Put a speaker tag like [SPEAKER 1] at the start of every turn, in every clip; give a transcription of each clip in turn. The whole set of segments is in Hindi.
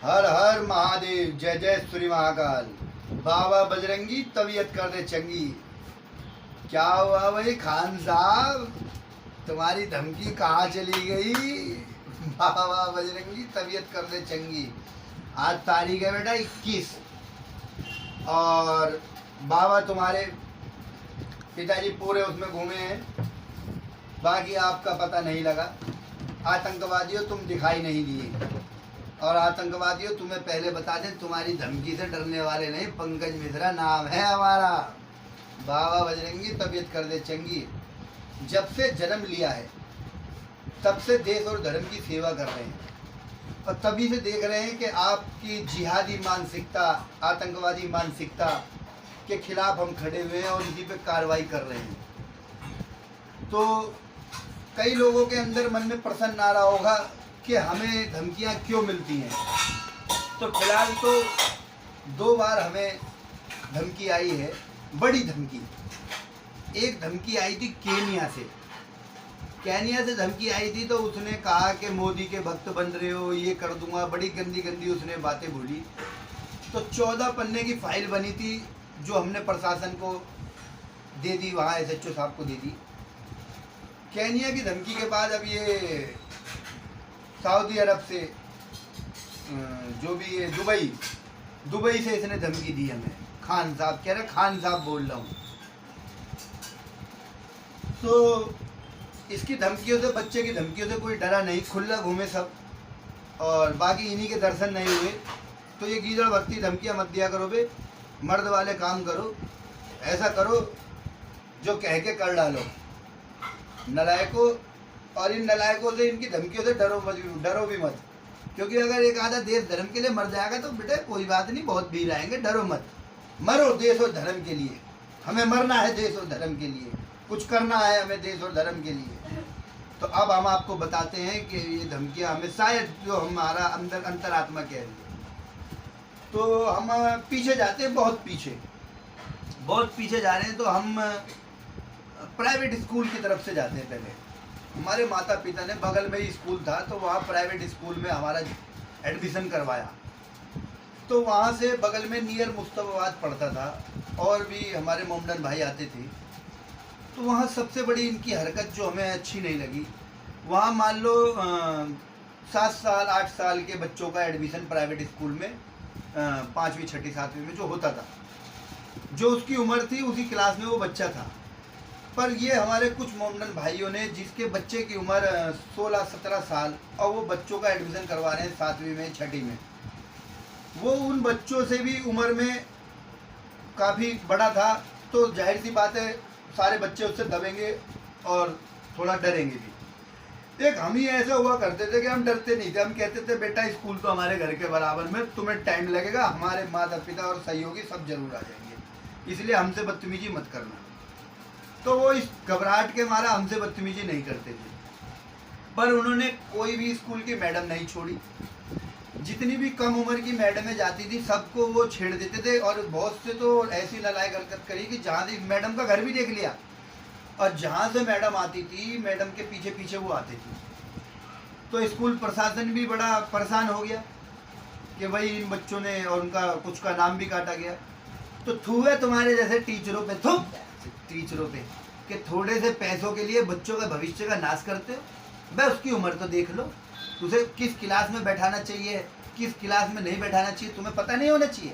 [SPEAKER 1] हर हर महादेव, जय जय श्री महाकाल। बाबा बजरंगी तबीयत कर दे चंगी। क्या हुआ भाई खान साहब, तुम्हारी धमकी कहाँ चली गई? बाबा बजरंगी तबीयत कर दे चंगी। आज तारीख है बेटा 21 और बाबा तुम्हारे पिताजी पूरे उसमें घूमे हैं, बाकी आपका पता नहीं लगा। आतंकवादियों तुम दिखाई नहीं दिए, और आतंकवादियों तुम्हें पहले बता दें, तुम्हारी धमकी से डरने वाले नहीं, पंकज मिश्रा नाम है हमारा। बाबा बजरंगी तबीयत कर दे चंगी। जब से जन्म लिया है तब से देश और धर्म की सेवा कर रहे हैं, और तभी से देख रहे हैं कि आपकी जिहादी मानसिकता, आतंकवादी मानसिकता के खिलाफ हम खड़े हुए हैं और इसी पे कार्रवाई कर रहे हैं। तो कई लोगों के अंदर मन में प्रश्न आ रहा होगा कि हमें धमकियां क्यों मिलती हैं। तो फिलहाल तो 2 बार हमें धमकी आई है, बड़ी धमकी। एक धमकी आई थी केनिया से धमकी आई थी, तो उसने कहा कि मोदी के भक्त बन रहे हो, ये कर दूंगा, बड़ी गंदी गंदी उसने बातें बोली। तो 14 पन्ने की फाइल बनी थी जो हमने प्रशासन को दे दी, वहाँ SHO साहब को दे दी। केनिया की धमकी के बाद अब ये सऊदी अरब से जो भी ये दुबई से इसने धमकी दी हमें। खान साहब कह रहे, खान साहब बोल रहा हूँ। तो इसकी धमकियों से, बच्चे की धमकियों से कोई डरा नहीं, खुला घूमे सब, और बाकी इन्हीं के दर्शन नहीं हुए। तो ये गीदड़ भक्ति धमकियाँ मत दिया करो बे, मर्द वाले काम करो, ऐसा करो जो कह के कर डालो नलायकों। और इन नलायकों से, इनकी धमकियों से डरो भी मत, क्योंकि अगर एक आधा देश धर्म के लिए मर जाएगा तो बेटे कोई बात नहीं, बहुत वीर आएंगे, डरो मत। मरो देश और धर्म के लिए, हमें मरना है देश और धर्म के लिए, कुछ करना है हमें देश और धर्म के लिए। तो अब हम आपको बताते हैं कि ये धमकियां हमें शायद जो हमारा अंदर अंतरात्मा कह रही है। तो हम पीछे जाते हैं, बहुत पीछे जा रहे हैं। तो हम प्राइवेट स्कूल की तरफ से जाते हैं। पहले हमारे माता पिता ने, बगल में ही स्कूल था, तो वहाँ प्राइवेट स्कूल में हमारा एडमिशन करवाया। तो वहाँ से बगल में नियर मुस्तफाबाद पढ़ता था, और भी हमारे मोमडन भाई आते थे। तो वहाँ सबसे बड़ी इनकी हरकत जो हमें अच्छी नहीं लगी, वहाँ मान लो 7 साल 8 साल के बच्चों का एडमिशन प्राइवेट स्कूल में 5वीं 6ठी 7वीं में जो होता था, जो उसकी उम्र थी उसी क्लास में वो बच्चा था। पर ये हमारे कुछ मोमडन भाइयों ने, जिसके बच्चे की उम्र 16-17 साल, और वो बच्चों का एडमिशन करवा रहे हैं 7वीं में 6ठी में, वो उन बच्चों से भी उम्र में काफ़ी बड़ा था। तो जाहिर सी बात है सारे बच्चे उससे दबेंगे और थोड़ा डरेंगे भी। एक हम ही ऐसे हुआ करते थे कि हम डरते नहीं थे, हम कहते थे बेटा स्कूल तो हमारे घर के बराबर में, तुम्हें टाइम लगेगा, हमारे माता पिता और सहयोगी सब जरूर आ जाएंगे, इसलिए हमसे बदतमीजी मत करना। तो वो इस घबराहट के मारा हमसे बदतमीजी नहीं करते थे। पर उन्होंने कोई भी स्कूल की मैडम नहीं छोड़ी, जितनी भी कम उम्र की मैडमें जाती थी सबको वो छेड़ देते थे। और बहुत से तो ऐसी नालायक हरकत करी कि जहाँ से मैडम का घर भी देख लिया, और जहाँ से मैडम आती थी, मैडम के पीछे पीछे वो आती थी। तो स्कूल प्रशासन भी बड़ा परेशान हो गया कि भाई इन बच्चों ने, और उनका कुछ का नाम भी काटा गया। तो थूए तुम्हारे जैसे टीचरों पे, टीचरों पे कि थोड़े से पैसों के लिए बच्चों का भविष्य का नाश करते हो। भाई उसकी उम्र तो देख लो, तुझे किस क्लास में बैठाना चाहिए, किस क्लास में नहीं बैठाना चाहिए तुम्हें पता नहीं होना चाहिए।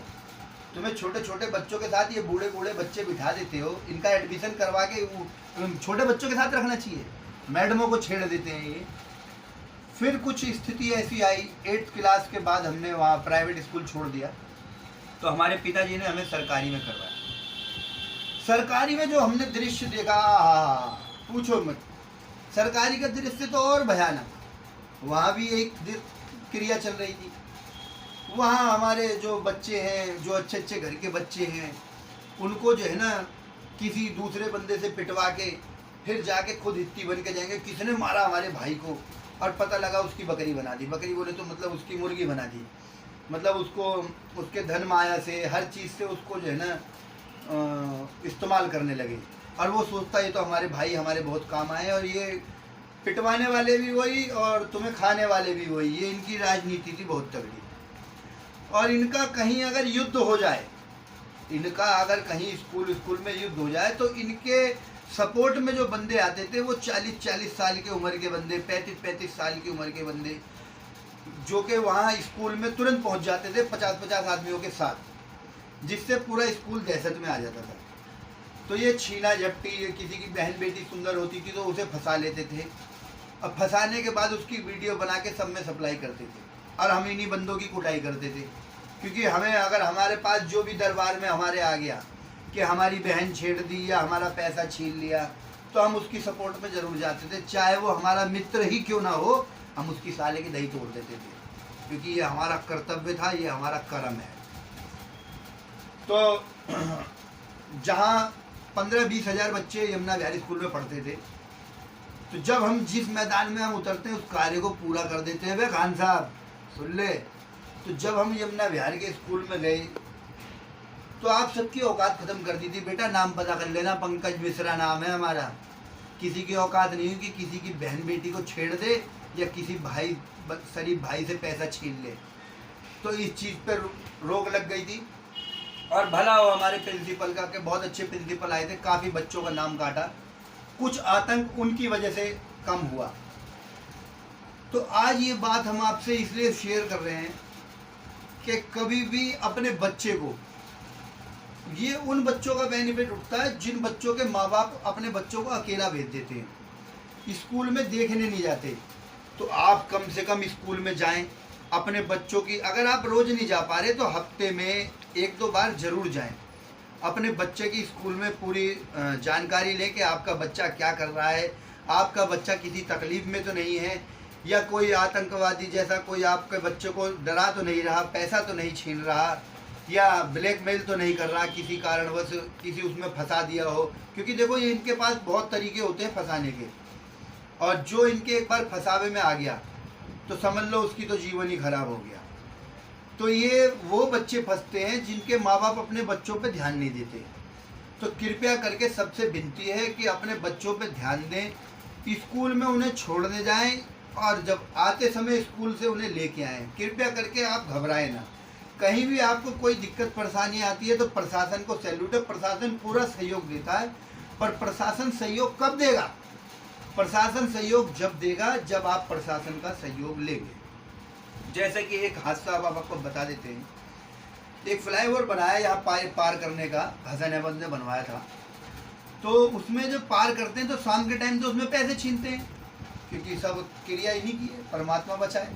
[SPEAKER 1] तुम्हें छोटे छोटे बच्चों के साथ ये बूढ़े बूढ़े बच्चे बिठा देते हो, इनका एडमिशन करवा के छोटे बच्चों के साथ रखना चाहिए, मैडमों को छेड़ देते हैं ये। फिर कुछ स्थिति ऐसी आई, 8th क्लास के बाद हमने वहाँ प्राइवेट स्कूल छोड़ दिया, तो हमारे पिताजी ने हमें सरकारी में करवाया। सरकारी में जो हमने दृश्य देखा, पूछो मत। सरकारी का दृश्य तो और भयानक। वहाँ भी एक क्रिया चल रही थी। वहाँ हमारे जो बच्चे हैं, जो अच्छे अच्छे घर के बच्चे हैं, उनको जो है ना किसी दूसरे बंदे से पिटवा के फिर जाके खुद हित्ती बन के जाएंगे, किसने मारा हमारे भाई को, और पता लगा उसकी बकरी बना दी। बकरी बोले तो मतलब उसकी मुर्गी बना दी, मतलब उसको उसके धन माया से, हर चीज़ से उसको जो है ना इस्तेमाल करने लगे। और वो सोचता ये तो हमारे भाई हमारे बहुत काम आए, और ये पिटवाने वाले भी वही और तुम्हें खाने वाले भी वही। ये इनकी राजनीति थी बहुत तगड़ी। और इनका कहीं अगर युद्ध हो जाए, इनका अगर कहीं स्कूल में युद्ध हो जाए तो इनके सपोर्ट में जो बंदे आते थे वो 40-40 साल की उम्र के बंदे, 35-35 साल की उम्र के बंदे, जो कि वहाँ स्कूल में तुरंत पहुँच जाते थे 50-50 आदमियों के साथ, जिससे पूरा स्कूल दहशत में आ जाता था। तो ये छीना झपटी, किसी की बहन बेटी सुंदर होती थी तो उसे फंसा लेते थे, अब फंसाने के बाद उसकी वीडियो बना के सब में सप्लाई करते थे और हम इन्हीं बंदों की कुटाई करते थे। क्योंकि हमें अगर हमारे पास जो भी दरबार में हमारे आ गया कि हमारी बहन छेड़ दी या हमारा पैसा छीन लिया, तो हम उसकी सपोर्ट में ज़रूर जाते थे, चाहे वो हमारा मित्र ही क्यों ना हो, हम उसकी साले की दही तोड़ देते थे, क्योंकि ये हमारा कर्तव्य था, ये हमारा कर्म है। तो जहाँ 15-20 हज़ार बच्चे यमुना विहार स्कूल में पढ़ते थे, तो जब हम जिस मैदान में हम उतरते हैं उस कार्य को पूरा कर देते हैं। वे खान साहब सुन ले, तो जब हम यमुना विहार के स्कूल में गए तो आप सबकी औकात ख़त्म कर दी थी। बेटा नाम पता कर लेना, पंकज मिश्रा नाम है हमारा। किसी की औकात नहीं है कि किसी की बहन बेटी को छेड़ दे या किसी भाई शरीफ भाई से पैसा छीन ले। तो इस चीज़ पर रोक लग गई थी। और भला हो हमारे प्रिंसिपल का, कि बहुत अच्छे प्रिंसिपल आए थे, काफ़ी बच्चों का नाम काटा, कुछ आतंक उनकी वजह से कम हुआ। तो आज ये बात हम आपसे इसलिए शेयर कर रहे हैं कि कभी भी अपने बच्चे को, ये उन बच्चों का बेनिफिट उठता है जिन बच्चों के माँ बाप अपने बच्चों को अकेला भेज देते हैं, स्कूल में देखने नहीं जाते। तो आप कम से कम स्कूल में जाएं, अपने बच्चों की, अगर आप रोज़ नहीं जा पा रहे तो हफ्ते में 1-2 बार ज़रूर जाएं, अपने बच्चे की स्कूल में पूरी जानकारी लें कि आपका बच्चा क्या कर रहा है, आपका बच्चा किसी तकलीफ़ में तो नहीं है, या कोई आतंकवादी जैसा कोई आपके बच्चे को डरा तो नहीं रहा, पैसा तो नहीं छीन रहा, या ब्लैकमेल तो नहीं कर रहा, किसी कारणवश किसी उसमें फंसा दिया हो। क्योंकि देखो ये इनके पास बहुत तरीके होते हैं फंसाने के, और जो इनके एक बार फंसावे में आ गया तो समझ लो उसकी तो जीवन ही खराब हो गया। तो ये वो बच्चे फंसते हैं जिनके माँ बाप अपने बच्चों पे ध्यान नहीं देते। तो कृपया करके सबसे विनती है कि अपने बच्चों पे ध्यान दें, स्कूल में उन्हें छोड़ने जाएं और जब आते समय स्कूल से उन्हें लेके आएँ। कृपया करके आप घबराएं ना। कहीं भी आपको कोई दिक्कत परेशानी आती है तो प्रशासन को सैल्यूट है, प्रशासन पूरा सहयोग देता है। पर प्रशासन सहयोग कब देगा? प्रशासन सहयोग जब देगा जब आप प्रशासन का सहयोग लेंगे। जैसे कि एक हादसा अब आपको बता देते हैं। एक फ्लाईओवर बनाया यहाँ पार करने का, हसन अहमद ने बनवाया था। तो उसमें जो पार करते हैं तो शाम के टाइम तो उसमें पैसे छीनते हैं, क्योंकि सब क्रिया इन्हीं की है, परमात्मा बचाए।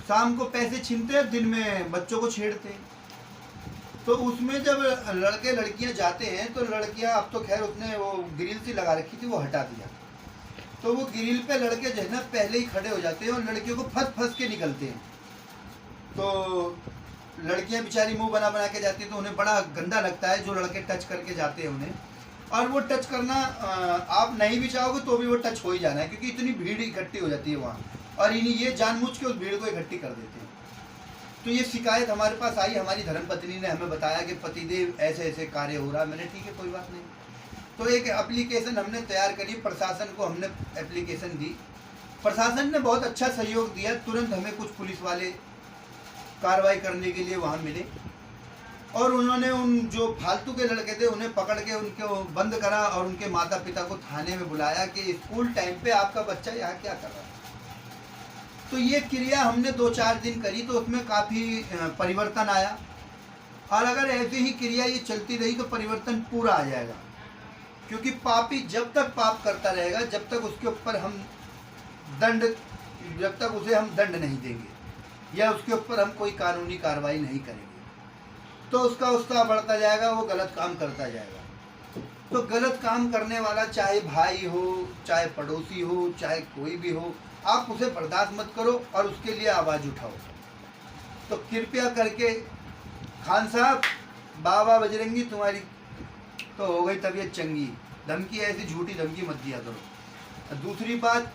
[SPEAKER 1] शाम को पैसे छीनते हैं, दिन में बच्चों को छेड़ते हैं। तो उसमें जब लड़के लड़कियां जाते हैं तो लड़कियां, अब तो खैर उसने वो ग्रिल सी लगा रखी थी, वो हटा दिया। तो वो ग्रिल पे लड़के जो है ना पहले ही खड़े हो जाते हैं और लड़कियों को फंस के निकलते हैं। तो लड़कियां बेचारी मुंह बना के जाती हैं, तो उन्हें बड़ा गंदा लगता है जो लड़के टच करके जाते हैं उन्हें। और वो टच करना आप नहीं भी चाहोगे तो भी वो टच हो ही जाना है, क्योंकि इतनी भीड़ इकट्ठी हो जाती है वहाँ, और इन्हीं ये जानबूझ के उस भीड़ को इकट्ठी कर देते हैं। तो ये शिकायत हमारे पास आई, हमारी धर्मपत्नी ने हमें बताया कि पतिदेव ऐसे ऐसे कार्य हो रहा है। मैंने ठीक है कोई बात नहीं। तो एक एप्लीकेशन हमने तैयार करी, प्रशासन को हमने एप्लीकेशन दी, प्रशासन ने बहुत अच्छा सहयोग दिया। तुरंत हमें कुछ पुलिस वाले कार्रवाई करने के लिए वहाँ मिले और उन्होंने उन जो फालतू के लड़के थे उन्हें पकड़ के उनको बंद करा और उनके माता पिता को थाने में बुलाया कि स्कूल टाइम पे आपका बच्चा यहाँ क्या कर रहा है। तो ये क्रिया हमने 2-4 दिन करी तो उसमें काफ़ी परिवर्तन आया, और अगर ऐसी ही क्रिया ये चलती रही तो परिवर्तन पूरा आ जाएगा। क्योंकि पापी जब तक पाप करता रहेगा, जब तक उसके ऊपर हम जब तक उसे हम दंड नहीं देंगे या उसके ऊपर हम कोई कानूनी कार्रवाई नहीं करेंगे, तो उसका उत्साह बढ़ता जाएगा, वो गलत काम करता जाएगा। तो गलत काम करने वाला चाहे भाई हो, चाहे पड़ोसी हो, चाहे कोई भी हो, आप उसे बर्दाश्त मत करो और उसके लिए आवाज़ उठाओ। तो कृपया करके खान साहब, बाबा बजरंगी तुम्हारी तो हो गई तबीयत चंगी, धमकी ऐसी झूठी धमकी मत दिया करो। दूसरी बात,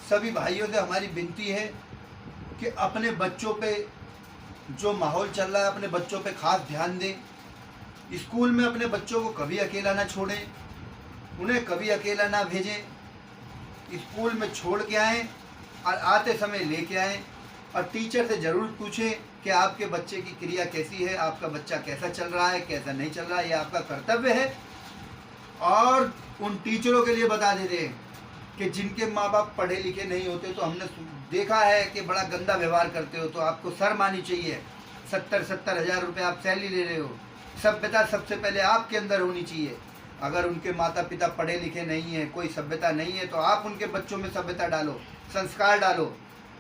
[SPEAKER 1] सभी भाइयों से हमारी विनती है कि अपने बच्चों पे जो माहौल चल रहा है अपने बच्चों पे खास ध्यान दें। स्कूल में अपने बच्चों को कभी अकेला ना छोड़ें, उन्हें कभी अकेला ना भेजें। स्कूल में छोड़ के आएँ और आते समय लेके आएँ। और टीचर से ज़रूर पूछें कि आपके बच्चे की क्रिया कैसी है, आपका बच्चा कैसा चल रहा है, कैसा नहीं चल रहा है, ये आपका कर्तव्य है। और उन टीचरों के लिए बता देते हैं कि जिनके माँ बाप पढ़े लिखे नहीं होते, तो हमने देखा है कि बड़ा गंदा व्यवहार करते हो, तो आपको शर्म आनी चाहिए। 70-70 हज़ार रुपये आप सैलरी ले रहे हो। सभ्यता सबसे पहले आपके अंदर होनी चाहिए। अगर उनके माता पिता पढ़े लिखे नहीं हैं, कोई सभ्यता नहीं है, तो आप उनके बच्चों में सभ्यता डालो, संस्कार डालो।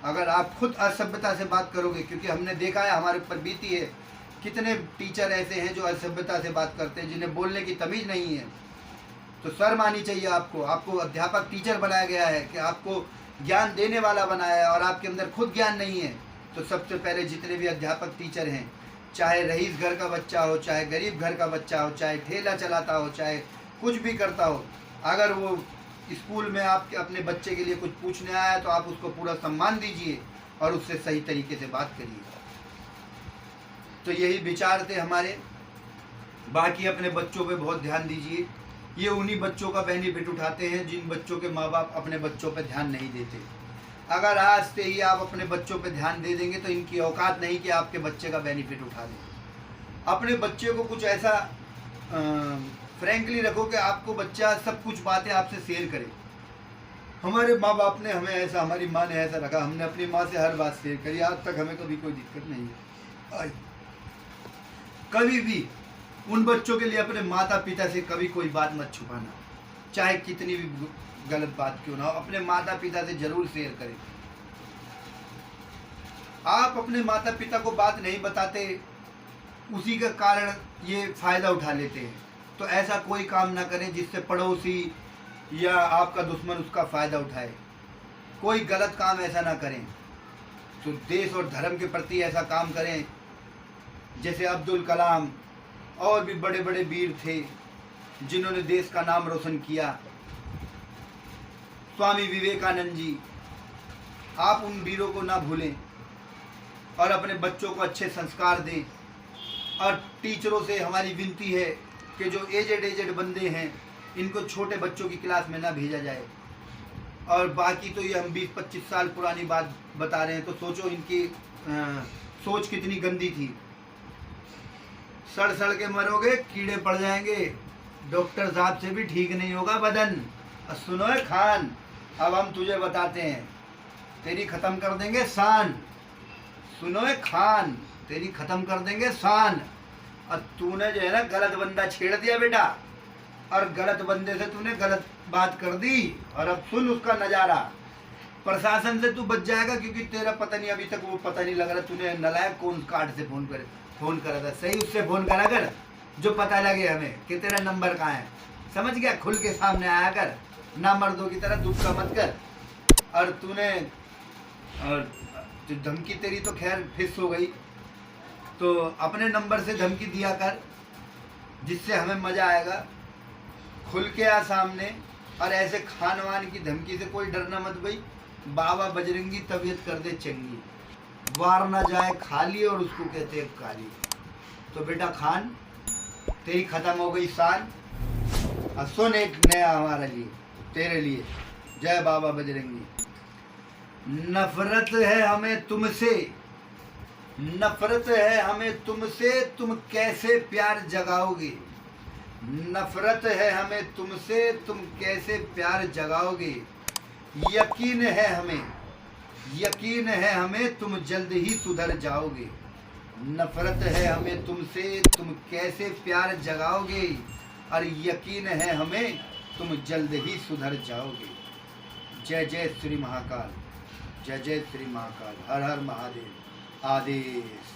[SPEAKER 1] अगर आप खुद असभ्यता से बात करोगे, क्योंकि हमने देखा है, हमारे ऊपर बीती है, कितने टीचर ऐसे हैं जो असभ्यता से बात करते हैं, जिन्हें बोलने की तमीज़ नहीं है। तो शर्म आनी चाहिए आपको। आपको अध्यापक टीचर बनाया गया है कि आपको ज्ञान देने वाला बनाया है, और आपके अंदर खुद ज्ञान नहीं है। तो सबसे पहले जितने भी अध्यापक टीचर हैं, चाहे रईस घर का बच्चा हो, चाहे गरीब घर का बच्चा हो, चाहे ठेला चलाता हो, चाहे कुछ भी करता हो, अगर वो स्कूल में आपके अपने बच्चे के लिए कुछ पूछने आया, तो आप उसको पूरा सम्मान दीजिए और उससे सही तरीके से बात करिए। तो यही विचार थे हमारे। बाकी अपने बच्चों पे बहुत ध्यान दीजिए। ये उन्हीं बच्चों का बेनिफिट उठाते हैं जिन बच्चों के माँ बाप अपने बच्चों पे ध्यान नहीं देते। अगर आज से ही आप अपने बच्चों पे ध्यान दे देंगे, तो इनकी औकात नहीं कि आपके बच्चे का बेनिफिट उठा दें। अपने बच्चे को कुछ ऐसा फ्रैंकली रखो कि आपको बच्चा सब कुछ बातें आपसे शेयर करे। हमारे माँ बाप ने हमें ऐसा, हमारी माँ ने ऐसा रखा, हमने अपनी माँ से हर बात शेयर करी, आज तक हमें कभी कोई दिक्कत नहीं है। कभी भी उन बच्चों के लिए अपने माता पिता से कभी कोई बात मत छुपाना, चाहे कितनी भी गलत बात क्यों ना हो, अपने माता पिता से जरूर शेयर करें। आप अपने माता पिता को बात नहीं बताते, उसी का कारण ये फायदा उठा लेते हैं। तो ऐसा कोई काम ना करें जिससे पड़ोसी या आपका दुश्मन उसका फायदा उठाए। कोई गलत काम ऐसा ना करें। तो देश और धर्म के प्रति ऐसा काम करें, जैसे अब्दुल कलाम और भी बड़े बड़े वीर थे जिन्होंने देश का नाम रोशन किया, स्वामी विवेकानंद जी। आप उन वीरों को ना भूलें और अपने बच्चों को अच्छे संस्कार दें। और टीचरों से हमारी विनती है कि जो एजेड बंदे हैं, इनको छोटे बच्चों की क्लास में ना भेजा जाए। और बाकी तो ये हम 20-25 साल पुरानी बात बता रहे हैं, तो सोचो इनकी सोच कितनी गंदी थी। सड़ सड़ के मरोगे, कीड़े पड़ जाएंगे, डॉक्टर साहब से भी ठीक नहीं होगा बदन। और सुनो है खान, अब हम तुझे बताते हैं, तेरी ख़त्म कर देंगे शान। सुनो है खान, तेरी ख़त्म कर देंगे शान। और तूने जो है ना गलत बंदा छेड़ दिया बेटा, और गलत बंदे से तूने गलत बात कर दी, और अब सुन उसका नज़ारा। प्रशासन से तू बच जाएगा, क्योंकि तेरा पता नहीं, अभी तक वो पता नहीं लग रहा तूने नलायक कौन कार्ड से फ़ोन करा था। सही उससे फ़ोन करा कर जो पता लगे हमें कि तेरा नंबर कहाँ है। समझ गया? खुल के सामने आया कर, ना मर्दों की तरह दुख का मत कर। और तूने, और जो धमकी तेरी तो खैर फिक्स हो गई, तो अपने नंबर से धमकी दिया कर, जिससे हमें मज़ा आएगा। खुल के आ सामने, और ऐसे खानवान की धमकी से कोई डरना मत भाई। बाबा बजरंगी तबीयत कर दे चंगी, वार ना जाए खाली और उसको कहते हैं काली। तो बेटा खान, तेरी ख़त्म हो गई शान। और सुन एक नया हमारे लिए, तेरे लिए, जय बाबा बजरंगी। नफरत है हमें तुमसे, नफरत है हमें तुमसे, तुम कैसे प्यार जगाओगे। नफरत है हमें तुमसे, तुम कैसे प्यार जगाओगे। यकीन है हमें, यकीन है हमें, तुम जल्द ही सुधर जाओगे। नफरत है हमें तुमसे, तुम कैसे प्यार जगाओगे। और यकीन है हमें, तुम जल्द ही सुधर जाओगे। जय जय श्री महाकाल, जय जय श्री महाकाल। हर हर महादेव। आदेश।